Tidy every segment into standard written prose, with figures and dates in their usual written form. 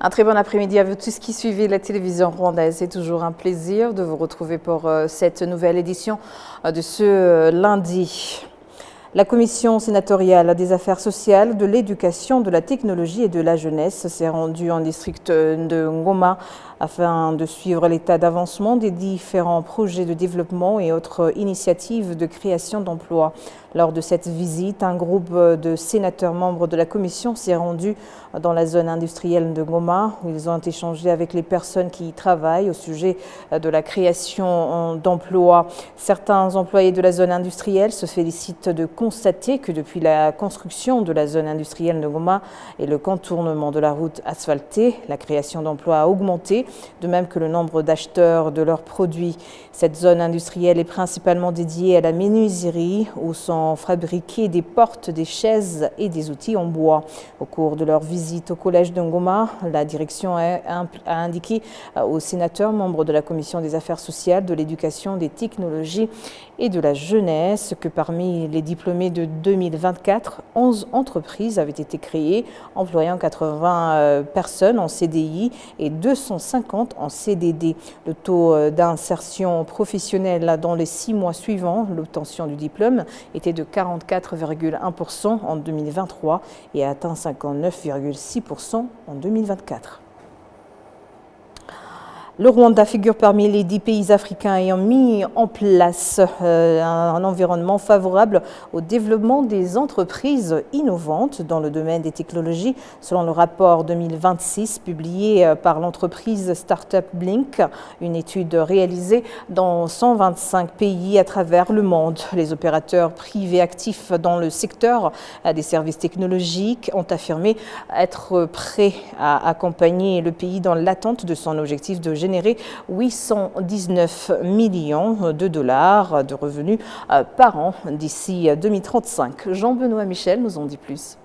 Un très bon après-midi à vous tous qui suivez la télévision rwandaise. C'est toujours un plaisir de vous retrouver pour cette nouvelle édition de ce lundi. La commission sénatoriale des affaires sociales, de l'éducation, de la technologie et de la jeunesse s'est rendue en district de Ngoma afin de suivre l'état d'avancement des différents projets de développement et autres initiatives de création d'emplois. Lors de cette visite, un groupe de sénateurs membres de la commission s'est rendu dans la zone industrielle de Ngoma où ils ont échangé avec les personnes qui y travaillent au sujet de la création d'emplois. Certains employés de la zone industrielle se félicitent de constater que depuis la construction de la zone industrielle de Ngoma et le contournement de la route asphaltée, la création d'emplois a augmenté, de même que le nombre d'acheteurs de leurs produits. Cette zone industrielle est principalement dédiée à la menuiserie où sont fabriquées des portes, des chaises et des outils en bois. Au cours de leur visite au collège de Ngoma, la direction a indiqué aux sénateurs membres de la commission des affaires sociales, de l'éducation, des technologies et de la jeunesse que parmi les diplômés de 2024, 11 entreprises avaient été créées, employant 80 personnes en CDI et 250 en CDD. Le taux d'insertion professionnelle dans les 6 mois suivants l'obtention du diplôme était de 44,1% en 2023 et a atteint 59,6% en 2024. Le Rwanda figure parmi les 10 pays africains ayant mis en place un environnement favorable au développement des entreprises innovantes dans le domaine des technologies, selon le rapport 2026 publié par l'entreprise Startup Blink, une étude réalisée dans 125 pays à travers le monde. Les opérateurs privés actifs dans le secteur des services technologiques ont affirmé être prêts à accompagner le pays dans l'attente de son objectif de générer 819 millions de dollars de revenus par an d'ici 2035. Jean-Benoît Michel nous en dit plus.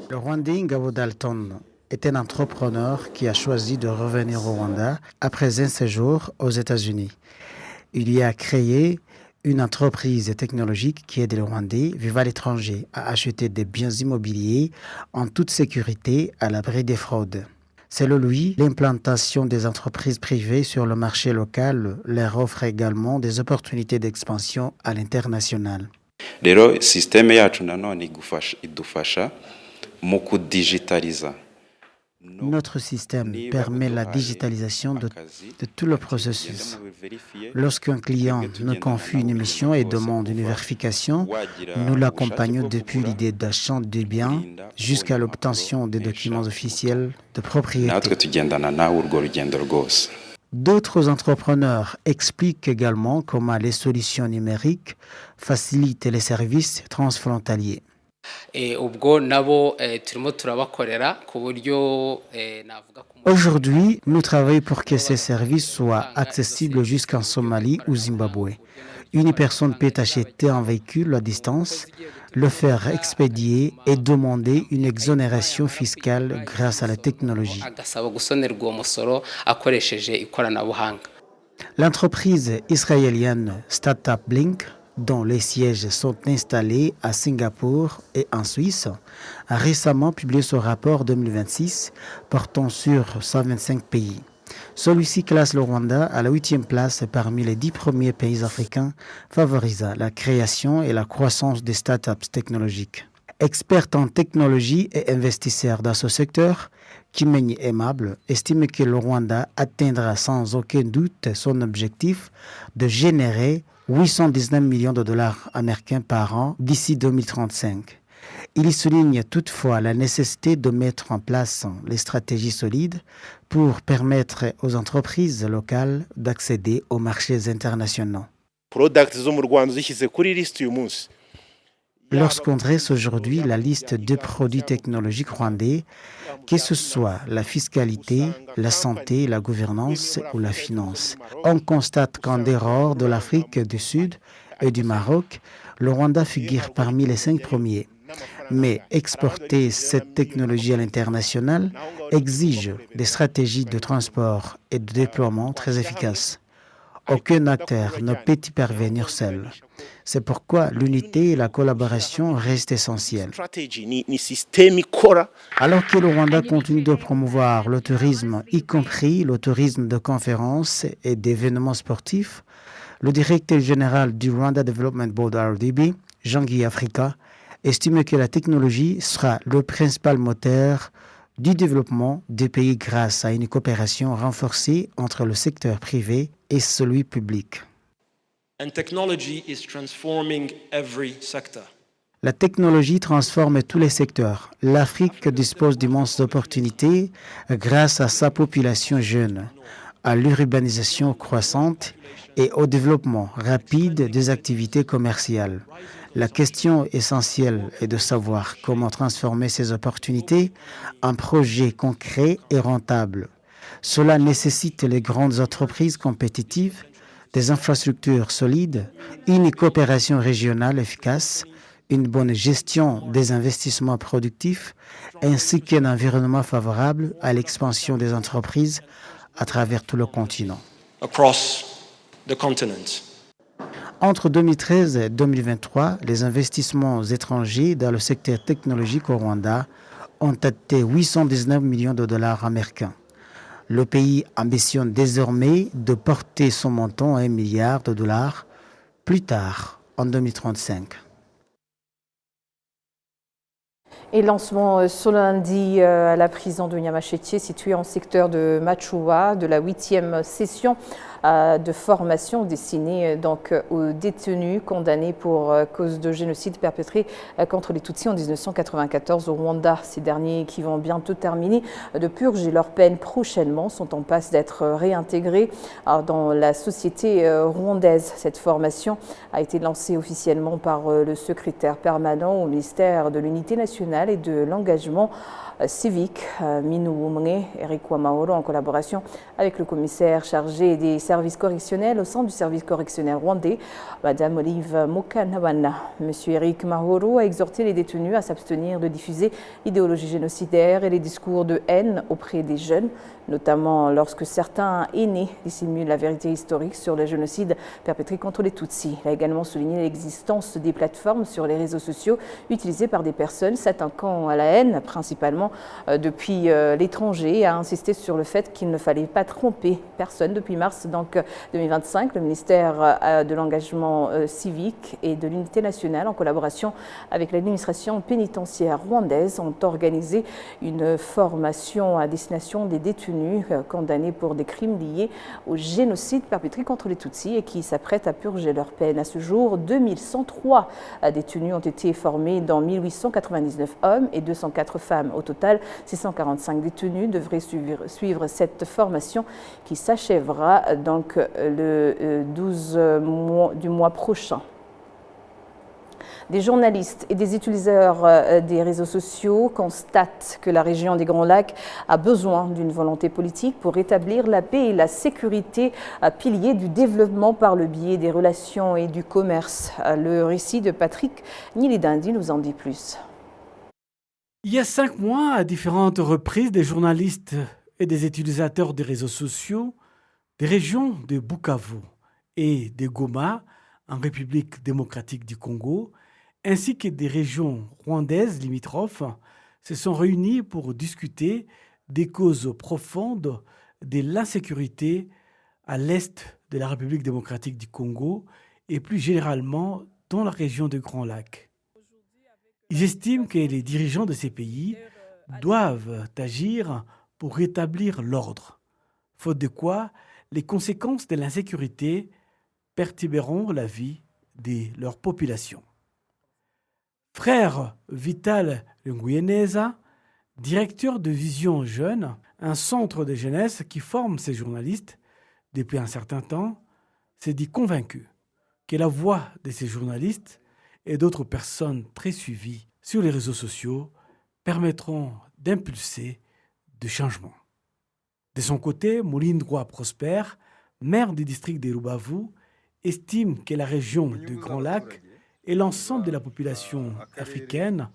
Le Rwandais Ngabo Dalton est un entrepreneur qui a choisi de revenir au Rwanda après un séjour aux États-Unis. Il y a créé une entreprise technologique qui aide les Rwandais vivant à l'étranger à acheter des biens immobiliers en toute sécurité à l'abri des fraudes. Selon lui, l'implantation des entreprises privées sur le marché local leur offre également des opportunités d'expansion à l'international. Rero système yacu nanone idufasha mu kudigitaliza. Notre système permet la digitalisation de tout le processus. Lorsqu'un client nous confie une mission et demande une vérification, nous l'accompagnons depuis l'idée d'achat du bien jusqu'à l'obtention des documents officiels de propriété. D'autres entrepreneurs expliquent également comment les solutions numériques facilitent les services transfrontaliers. Aujourd'hui, nous travaillons pour que ces services soient accessibles jusqu'en Somalie ou Zimbabwe. Une personne peut acheter un véhicule à distance, le faire expédier et demander une exonération fiscale grâce à la technologie. L'entreprise israélienne Startup Blink, dont les sièges sont installés à Singapour et en Suisse, a récemment publié son rapport 2026 portant sur 125 pays. Celui-ci classe le Rwanda à la 8e place parmi les 10 premiers pays africains favorisant la création et la croissance des startups technologiques. Expert en technologie et investisseur dans ce secteur, Kimenyi Aimable estime que le Rwanda atteindra sans aucun doute son objectif de générer 819 millions de dollars américains par an d'ici 2035. Il y souligne toutefois la nécessité de mettre en place les stratégies solides pour permettre aux entreprises locales d'accéder aux marchés internationaux. Lorsqu'on dresse aujourd'hui la liste de produits technologiques rwandais, que ce soit la fiscalité, la santé, la gouvernance ou la finance, on constate qu'en dehors de l'Afrique du Sud et du Maroc, le Rwanda figure parmi les 5 premiers. Mais exporter cette technologie à l'international exige des stratégies de transport et de déploiement très efficaces. Aucun acteur ne peut y parvenir seul. C'est pourquoi l'unité et la collaboration restent essentielles. Alors que le Rwanda continue de promouvoir le tourisme, y compris le tourisme de conférences et d'événements sportifs, le directeur général du Rwanda Development Board RDB, Jean-Guy Africa, estime que la technologie sera le principal moteur du développement des pays grâce à une coopération renforcée entre le secteur privé et celui public. And technology is transforming every sector. La technologie transforme tous les secteurs. L'Afrique dispose d'immenses opportunités grâce à sa population jeune, à l'urbanisation croissante et au développement rapide des activités commerciales. La question essentielle est de savoir comment transformer ces opportunités en projets concrets et rentables. Cela nécessite les grandes entreprises compétitives, des infrastructures solides, une coopération régionale efficace, une bonne gestion des investissements productifs, ainsi qu'un environnement favorable à l'expansion des entreprises à travers tout le continent. Entre 2013 et 2023, les investissements étrangers dans le secteur technologique au Rwanda ont été 819 millions de dollars américains. Le pays ambitionne désormais de porter son montant à 1 milliard de dollars plus tard, en 2035. Et lancement ce lundi à la prison de Nyamasheke, située en secteur de Machoua, de la 8e session de formation destinée donc aux détenus condamnés pour cause de génocide perpétré contre les Tutsis en 1994 au Rwanda. Ces derniers, qui vont bientôt terminer de purger leur peine prochainement, sont en passe d'être réintégrés dans la société rwandaise. Cette formation a été lancée officiellement par le secrétaire permanent au ministère de l'Unité nationale et de l'engagement civique, Minou Oumre, Eric Wamahoro, en collaboration avec le commissaire chargé des services correctionnels au sein du service correctionnel rwandais, Madame Olive Mokanawana. Monsieur Eric Mahoro a exhorté les détenus à s'abstenir de diffuser l'idéologie génocidaire et les discours de haine auprès des jeunes, notamment lorsque certains aînés dissimulent la vérité historique sur le génocide perpétré contre les Tutsis. Il a également souligné l'existence des plateformes sur les réseaux sociaux utilisées par des personnes s'attaquant à la haine, principalement depuis l'étranger, et a insisté sur le fait qu'il ne fallait pas tromper personne. Depuis mars 2025, le ministère de l'engagement civique et de l'unité nationale, en collaboration avec l'administration pénitentiaire rwandaise, ont organisé une formation à destination des détenus condamnés pour des crimes liés au génocide perpétré contre les Tutsis et qui s'apprêtent à purger leur peine. À ce jour, 2103 détenus ont été formés, dans 1899 hommes et 204 femmes. Au total, 645 détenus devraient suivre cette formation qui s'achèvera donc le 12 du mois prochain. Des journalistes et des utilisateurs des réseaux sociaux constatent que la région des Grands Lacs a besoin d'une volonté politique pour rétablir la paix et la sécurité, piliers du développement par le biais des relations et du commerce. Le récit de Patrick Nilidandi nous en dit plus. Il y a 5 mois, à différentes reprises, des journalistes et des utilisateurs des réseaux sociaux des régions de Bukavu et de Goma, en République démocratique du Congo, ainsi que des régions rwandaises limitrophes, se sont réunis pour discuter des causes profondes de l'insécurité à l'est de la République démocratique du Congo et plus généralement dans la région des Grands Lacs. Ils estiment que les dirigeants de ces pays doivent agir pour rétablir l'ordre, faute de quoi les conséquences de l'insécurité perturberont la vie de leur population. Frère Vital Nguyeneza, directeur de Vision Jeune, un centre de jeunesse qui forme ces journalistes depuis un certain temps, s'est dit convaincu que la voix de ces journalistes et d'autres personnes très suivies sur les réseaux sociaux permettront d'impulser des changements. De son côté, Mulindwa Prosper, maire du district de Rubavu, estime que la région du Grand Lac et l'ensemble de la population africaine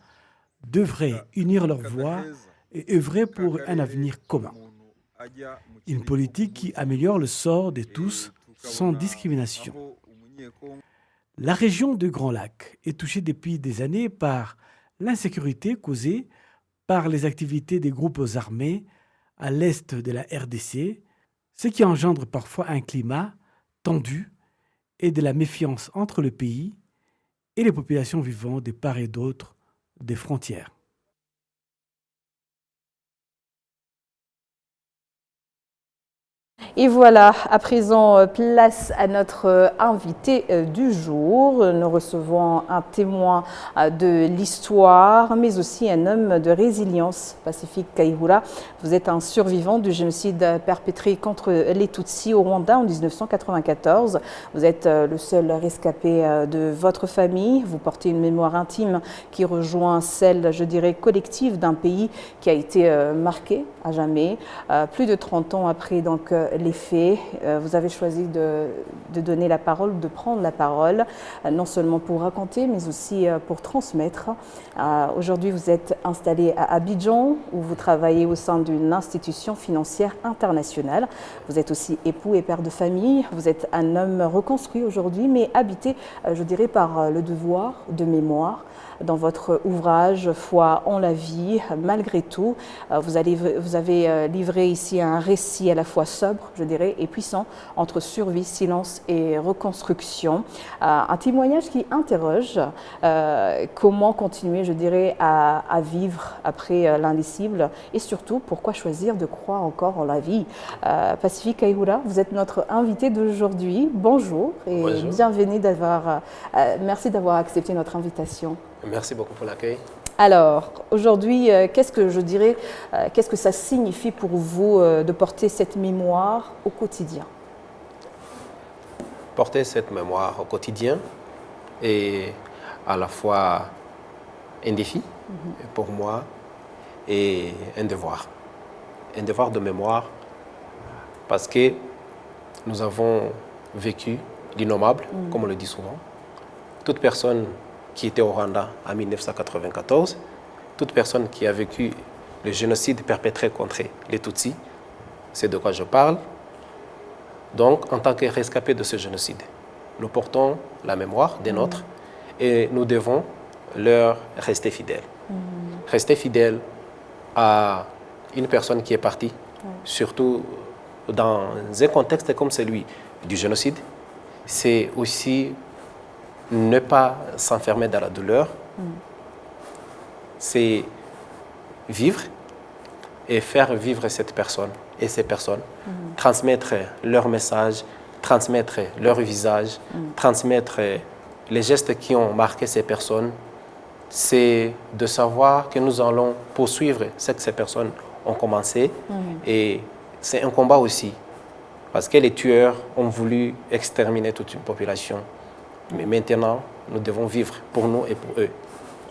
devraient unir leurs voix et œuvrer pour un avenir commun. Une politique qui améliore le sort de tous sans discrimination. La région de Grand Lac est touchée depuis des années par l'insécurité causée par les activités des groupes armés à l'est de la RDC, ce qui engendre parfois un climat tendu et de la méfiance entre le pays et les populations vivant de part et d'autre des frontières. Et voilà, à présent, place à notre invité du jour. Nous recevons un témoin de l'histoire, mais aussi un homme de résilience, Pacifique Kayihura. Vous êtes un survivant du génocide perpétré contre les Tutsis au Rwanda en 1994. Vous êtes le seul rescapé de votre famille. Vous portez une mémoire intime qui rejoint celle, je dirais, collective d'un pays qui a été marqué à jamais. Plus de 30 ans après donc, les faits, vous avez choisi de donner la parole, de prendre la parole, non seulement pour raconter, mais aussi pour transmettre. Aujourd'hui, vous êtes installé à Abidjan, où vous travaillez au sein d'une institution financière internationale. Vous êtes aussi époux et père de famille. Vous êtes un homme reconstruit aujourd'hui, mais habité, je dirais, par le devoir de mémoire. Dans votre ouvrage « Foi en la vie », malgré tout, vous avez livré ici un récit à la fois sobre, je dirais, et puissant, entre survie, silence et reconstruction. Un témoignage qui interroge comment continuer, je dirais, à vivre après l'indicible et surtout, pourquoi choisir de croire encore en la vie. Pacifique Kayihura, vous êtes notre invité d'aujourd'hui. Bonjour et Bonjour. bienvenue merci d'avoir accepté notre invitation. Merci beaucoup pour l'accueil. Alors, aujourd'hui, qu'est-ce que ça signifie pour vous de porter cette mémoire au quotidien? Porter cette mémoire au quotidien est à la fois un défi pour moi et un devoir. Un devoir de mémoire parce que nous avons vécu l'innommable, comme on le dit souvent. Toute personne qui était au Rwanda en 1994, toute personne qui a vécu le génocide perpétré contre les Tutsis, c'est de quoi je parle. Donc, en tant que rescapés de ce génocide, nous portons la mémoire des nôtres et nous devons leur rester fidèles. Rester fidèles à une personne qui est partie, surtout dans un contexte comme celui du génocide, c'est aussi ne pas s'enfermer dans la douleur, c'est vivre et faire vivre cette personne et ces personnes, transmettre leur message, transmettre leur visage, transmettre les gestes qui ont marqué ces personnes. C'est de savoir que nous allons poursuivre ce que ces personnes ont commencé. Et c'est un combat aussi, parce que les tueurs ont voulu exterminer toute une population. Mais maintenant, nous devons vivre pour nous et pour eux.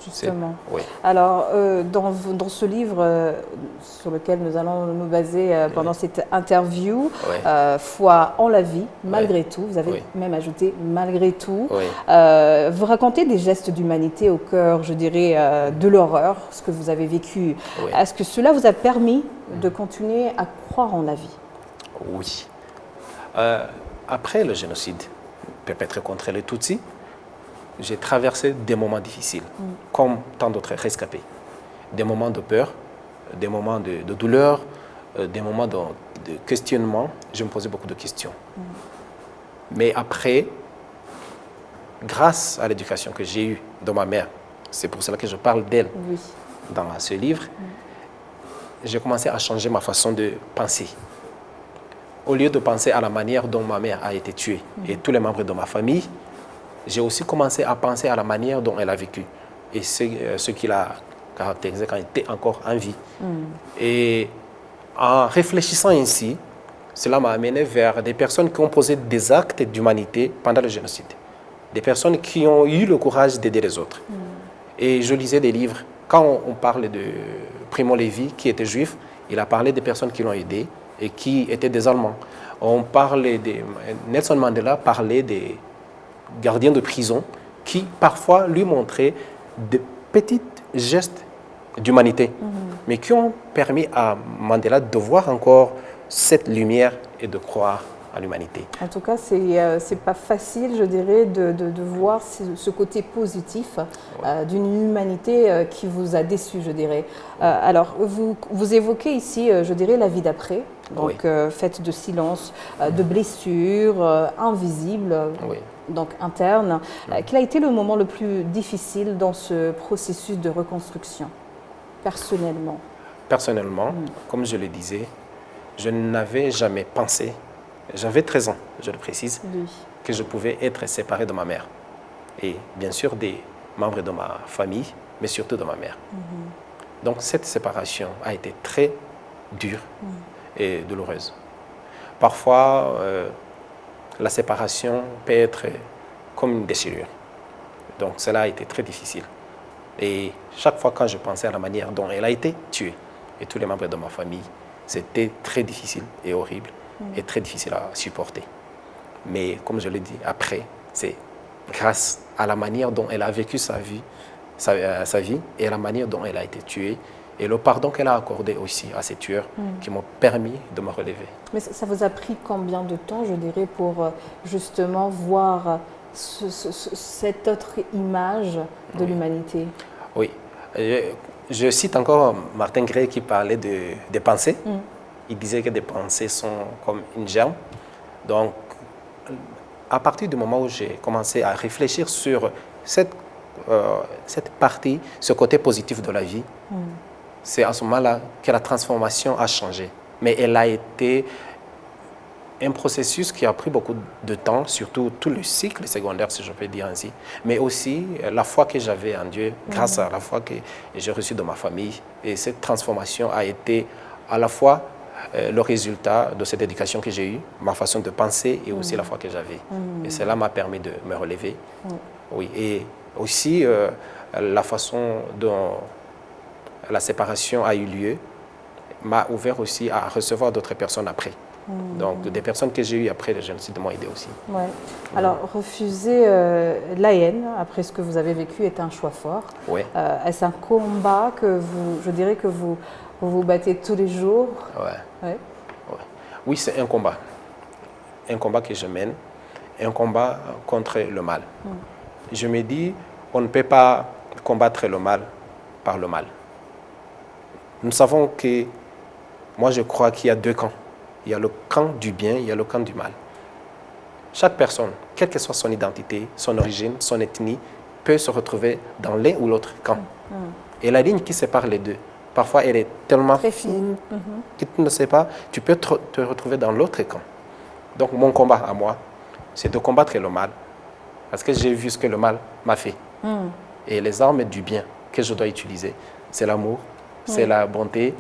Justement. Oui. Alors, dans ce livre sur lequel nous allons nous baser pendant cette interview, Foi en la vie, malgré tout, vous avez même ajouté malgré tout, vous racontez des gestes d'humanité au cœur, je dirais, de l'horreur, ce que vous avez vécu. Est-ce que cela vous a permis de continuer à croire en la vie? Oui. Après le génocide perpétré contre les Tutsis, j'ai traversé des moments difficiles, comme tant d'autres rescapés. Des moments de peur, des moments de douleur, des moments de questionnement. Je me posais beaucoup de questions. Mais après, grâce à l'éducation que j'ai eue de ma mère, c'est pour cela que je parle d'elle dans ce livre, j'ai commencé à changer ma façon de penser. Au lieu de penser à la manière dont ma mère a été tuée et tous les membres de ma famille, j'ai aussi commencé à penser à la manière dont elle a vécu et ce qui l'a caractérisé quand elle était encore en vie. Et en réfléchissant ainsi, cela m'a amené vers des personnes qui ont posé des actes d'humanité pendant le génocide. Des personnes qui ont eu le courage d'aider les autres. Et je lisais des livres. Quand on parle de Primo Levi, qui était juif, il a parlé des personnes qui l'ont aidé et qui étaient des Allemands. On parlait Nelson Mandela parlait des gardiens de prison qui parfois lui montraient de petits gestes d'humanité, mais qui ont permis à Mandela de voir encore cette lumière et de croire à l'humanité. En tout cas, c'est pas facile, je dirais, de voir ce côté positif d'une humanité qui vous a déçu, je dirais. Alors, vous évoquez ici, je dirais, la vie d'après, donc faite de silence, de blessures invisibles, donc internes. Quel a été le moment le plus difficile dans ce processus de reconstruction, personnellement? Personnellement, comme je le disais, je n'avais jamais pensé, j'avais 13 ans, je le précise, que je pouvais être séparé de ma mère. Et bien sûr des membres de ma famille, mais surtout de ma mère. Donc cette séparation a été très dure et douloureuse. Parfois, la séparation peut être comme une déchirure. Donc cela a été très difficile. Et chaque fois quand je pensais à la manière dont elle a été tuée, et tous les membres de ma famille, c'était très difficile et horrible et très difficile à supporter. Mais comme je l'ai dit, après, c'est grâce à la manière dont elle a vécu sa vie et à la manière dont elle a été tuée et le pardon qu'elle a accordé aussi à ces tueurs qui m'ont permis de me relever. Mais ça vous a pris combien de temps, je dirais, pour justement voir cette autre image de l'humanité? Oui. Je cite encore Martin Gray qui parlait des pensées. Il disait que des pensées sont comme une germe. Donc, à partir du moment où j'ai commencé à réfléchir sur cette partie, ce côté positif de la vie, c'est à ce moment-là que la transformation a changé. Mais elle a été un processus qui a pris beaucoup de temps, surtout tout le cycle secondaire, si je peux dire ainsi, mais aussi la foi que j'avais en Dieu, grâce à la foi que j'ai reçue de ma famille. Et cette transformation a été à la fois le résultat de cette éducation que j'ai eue, ma façon de penser et aussi la foi que j'avais. Et cela m'a permis de me relever. Oui, et aussi la façon dont la séparation a eu lieu m'a ouvert aussi à recevoir d'autres personnes après. Donc, des personnes que j'ai eues après le génocide m'ont aidé aussi. Ouais. Alors, refuser la haine, après ce que vous avez vécu, est un choix fort. Oui. Est-ce un combat que je dirais que vous battez tous les jours? Oui, c'est un combat. Un combat que je mène, un combat contre le mal. Je me dis, on ne peut pas combattre le mal par le mal. Nous savons que, moi je crois qu'il y a deux camps. Il y a le camp du bien, il y a le camp du mal. Chaque personne, quelle que soit son identité, son origine, son ethnie, peut se retrouver dans l'un ou l'autre camp. Et la ligne qui sépare les deux, parfois elle est tellement fine que tu ne sais pas, tu peux te retrouver dans l'autre camp. Donc mon combat à moi, c'est de combattre le mal, parce que j'ai vu ce que le mal m'a fait. Et les armes du bien que je dois utiliser, c'est l'amour, c'est la bonté,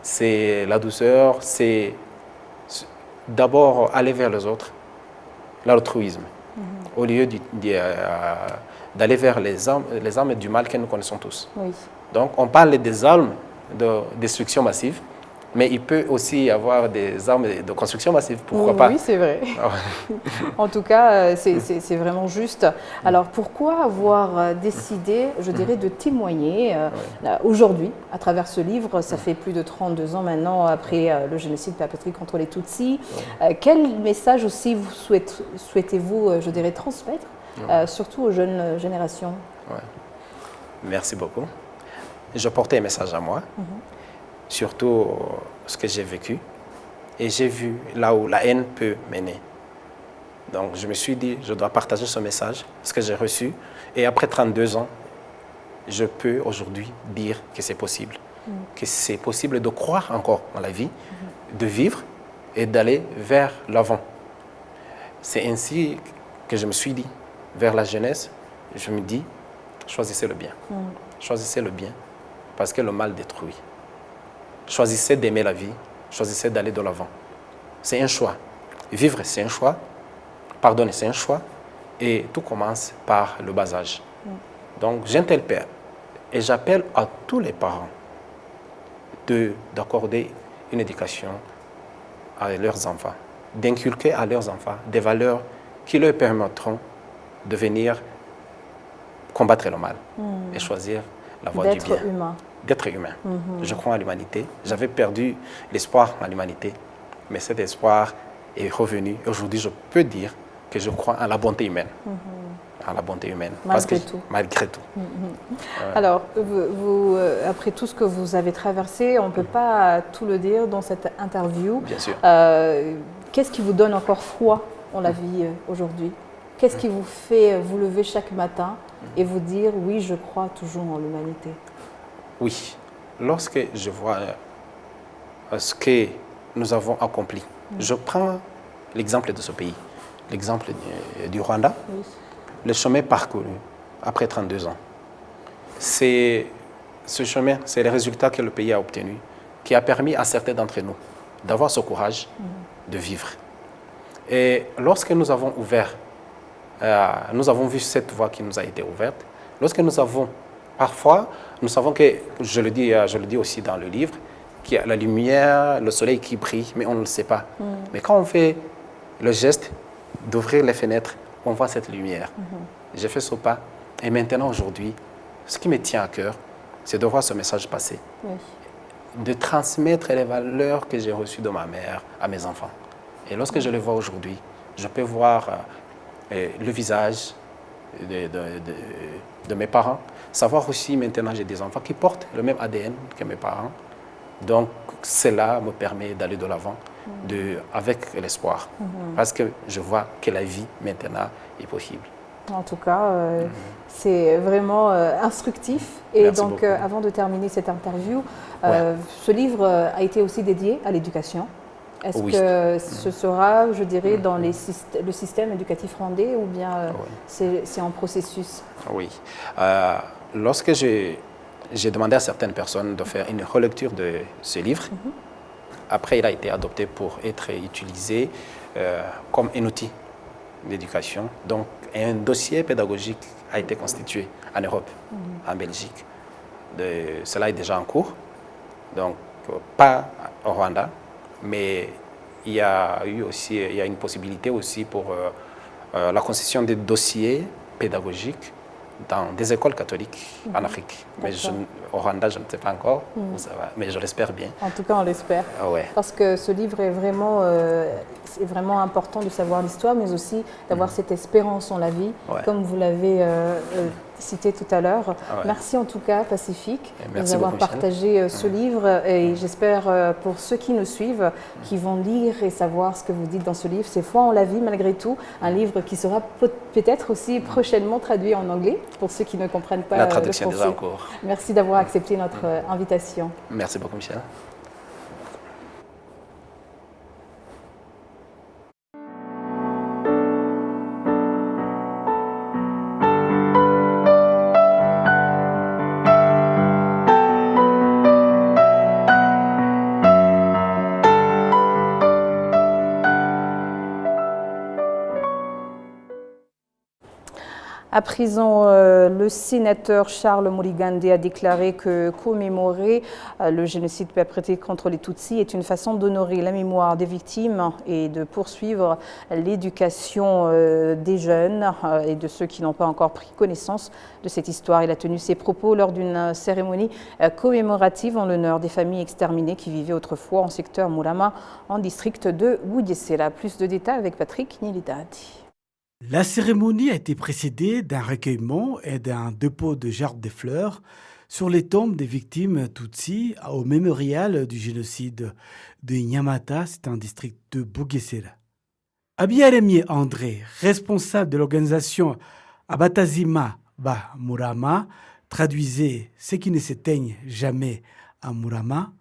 c'est la douceur, c'est d'abord aller vers les autres, l'altruisme, au lieu d'aller vers les armes du mal que nous connaissons tous. Donc on parle des armes de destruction massive, mais il peut aussi y avoir des armes de construction massive, pourquoi pas? Oui, c'est vrai. En tout cas, c'est vraiment juste. Alors, pourquoi avoir décidé, je dirais, de témoigner aujourd'hui, à travers ce livre? Ça fait plus de 32 ans maintenant, après le génocide perpétré contre les Tutsis. Quel message aussi souhaitez-vous, je dirais, transmettre, surtout aux jeunes générations? Merci beaucoup. Je portais un message à moi. Surtout ce que j'ai vécu, et j'ai vu là où la haine peut mener. Donc je me suis dit, je dois partager ce message, ce que j'ai reçu, et après 32 ans, je peux aujourd'hui dire que c'est possible de croire encore en la vie, de vivre et d'aller vers l'avant. C'est ainsi que je me suis dit, vers la jeunesse, je me dis, choisissez le bien. Choisissez le bien, parce que le mal détruit. Choisissez d'aimer la vie, choisissez d'aller de l'avant. C'est un choix. Vivre, c'est un choix. Pardonner, c'est un choix. Et tout commence par le bas âge. Donc, j'interpelle et j'appelle à tous les parents d'accorder une éducation à leurs enfants, d'inculquer à leurs enfants des valeurs qui leur permettront de venir combattre le mal et choisir la voie du bien. D'être humain. Je crois en l'humanité. J'avais perdu l'espoir en l'humanité, mais cet espoir est revenu. Aujourd'hui, je peux dire que je crois à la bonté humaine. À la bonté humaine. Malgré tout. Malgré tout. Alors, après tout ce que vous avez traversé, on ne peut pas tout le dire dans cette interview. Bien sûr. Qu'est-ce qui vous donne encore foi en la vie aujourd'hui? Qu'est-ce qui vous fait vous lever chaque matin et vous dire « oui, je crois toujours en l'humanité » Oui. Lorsque je vois ce que nous avons accompli, je prends l'exemple de ce pays, l'exemple du Rwanda, le chemin parcouru après 32 ans. C'est ce chemin, c'est les résultats que le pays a obtenus qui a permis à certains d'entre nous d'avoir ce courage de vivre. Et lorsque nous avons ouvert, nous avons vu cette voie qui nous a été ouverte, lorsque nous avons, parfois, nous savons que, je le dis aussi dans le livre, qu'il y a la lumière, le soleil qui brille, mais on ne le sait pas. Mais quand on fait le geste d'ouvrir les fenêtres, on voit cette lumière. J'ai fait ce pas. Et maintenant, aujourd'hui, ce qui me tient à cœur, c'est de voir ce message passer. De transmettre les valeurs que j'ai reçues de ma mère à mes enfants. Et lorsque je les vois aujourd'hui, je peux voir le visage de mes parents. Savoir aussi, maintenant, j'ai des enfants qui portent le même ADN que mes parents. Donc, cela me permet d'aller de l'avant avec l'espoir. Parce que je vois que la vie, maintenant, est possible. En tout cas, c'est vraiment instructif. Et Merci donc, beaucoup. avant de terminer cette interview, ce livre a été aussi dédié à l'éducation. Est-ce que ce sera, je dirais, dans le système éducatif rwandais ou bien c'est en processus? Oui. Lorsque j'ai demandé à certaines personnes de faire une relecture de ce livre, après il a été adopté pour être utilisé comme un outil d'éducation. Donc un dossier pédagogique a été constitué en Europe, en Belgique. Cela est déjà en cours, donc pas au Rwanda, mais il y a une possibilité aussi pour la constitution des dossiers pédagogiques dans des écoles catholiques en Afrique. Mais au Rwanda, je ne sais pas encore où ça va, mais je l'espère bien. En tout cas, on l'espère. Parce que ce livre est vraiment important de savoir l'histoire, mais aussi d'avoir cette espérance en la vie, comme vous l'avez cité tout à l'heure. Merci en tout cas, Pacifique, de nous avoir partagé ce livre. Et j'espère pour ceux qui nous suivent, qui vont lire et savoir ce que vous dites dans ce livre. C'est Foi en la vie, malgré tout. Un livre qui sera peut-être aussi prochainement traduit en anglais, pour ceux qui ne comprennent pas la traduction le déjà français. en cours. Merci d'avoir accepté notre invitation. Merci beaucoup, Michel. À présent, le sénateur Charles Murigande a déclaré que commémorer le génocide perpétré contre les Tutsis est une façon d'honorer la mémoire des victimes et de poursuivre l'éducation des jeunes et de ceux qui n'ont pas encore pris connaissance de cette histoire. Il a tenu ses propos lors d'une cérémonie commémorative en l'honneur des familles exterminées qui vivaient autrefois en secteur Murama, en district de Bugesera. Plus de détails avec Patrick Nilidadi. La cérémonie a été précédée d'un recueillement et d'un dépôt de jarres de fleurs sur les tombes des victimes Tutsis au mémorial du génocide de Nyamata, c'est un district de Bugesera. Abiyaremye André, responsable de l'organisation Abatazima Ba Murama, traduisait Ce qui ne s'éteigne jamais à Murama,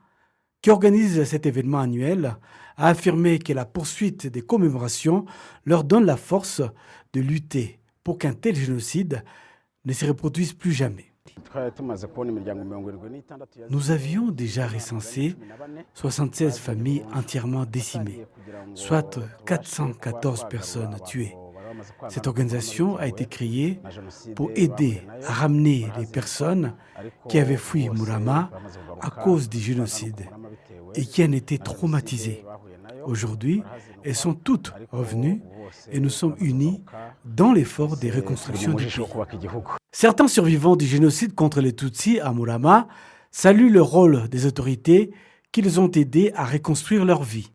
qui organise cet événement annuel, a affirmé que la poursuite des commémorations leur donne la force de lutter pour qu'un tel génocide ne se reproduise plus jamais. Nous avions déjà recensé 76 familles entièrement décimées, soit 414 personnes tuées. Cette organisation a été créée pour aider à ramener les personnes qui avaient fui Murama à cause du génocide et qui en étaient traumatisées. Aujourd'hui, elles sont toutes revenues et nous sommes unis dans l'effort de reconstruction du pays. Certains survivants du génocide contre les Tutsis à Murama saluent le rôle des autorités qui les ont aidés à reconstruire leur vie.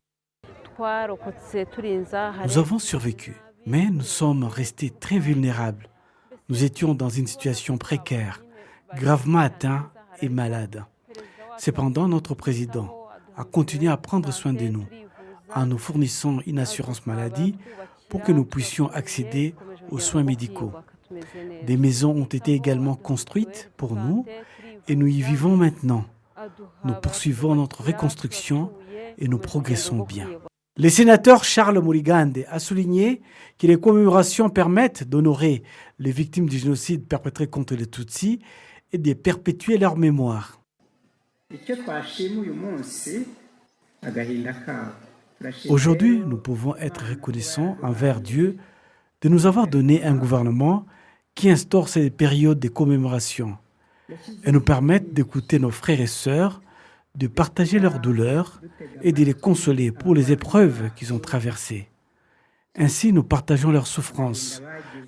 Nous avons survécu, mais nous sommes restés très vulnérables. Nous étions dans une situation précaire, gravement atteints et malades. Cependant, notre président a continué à prendre soin de nous en nous fournissant une assurance maladie pour que nous puissions accéder aux soins médicaux. Des maisons ont été également construites pour nous et nous y vivons maintenant. Nous poursuivons notre reconstruction et nous progressons bien. Le sénateur Charles Murigande a souligné que les commémorations permettent d'honorer les victimes du génocide perpétré contre les Tutsis et de perpétuer leur mémoire. Aujourd'hui, nous pouvons être reconnaissants envers Dieu de nous avoir donné un gouvernement qui instaure ces périodes de commémoration et nous permettent d'écouter nos frères et sœurs, de partager leurs douleurs et de les consoler pour les épreuves qu'ils ont traversées. Ainsi, nous partageons leurs souffrances,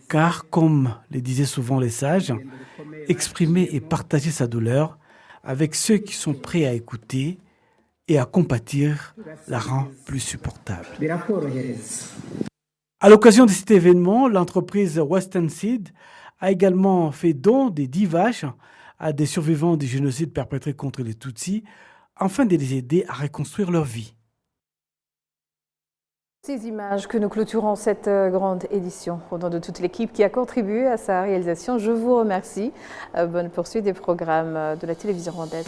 car, comme le disaient souvent les sages, exprimer et partager sa douleur avec ceux qui sont prêts à écouter et à compatir la rend plus supportable. À l'occasion de cet événement, l'entreprise Western Seed a également fait don de 10 vaches à des survivants du génocide perpétré contre les Tutsis afin de les aider à reconstruire leur vie. Ces images que nous clôturons cette grande édition. Au nom de toute l'équipe qui a contribué à sa réalisation, je vous remercie. Bonne poursuite des programmes de la télévision rwandaise.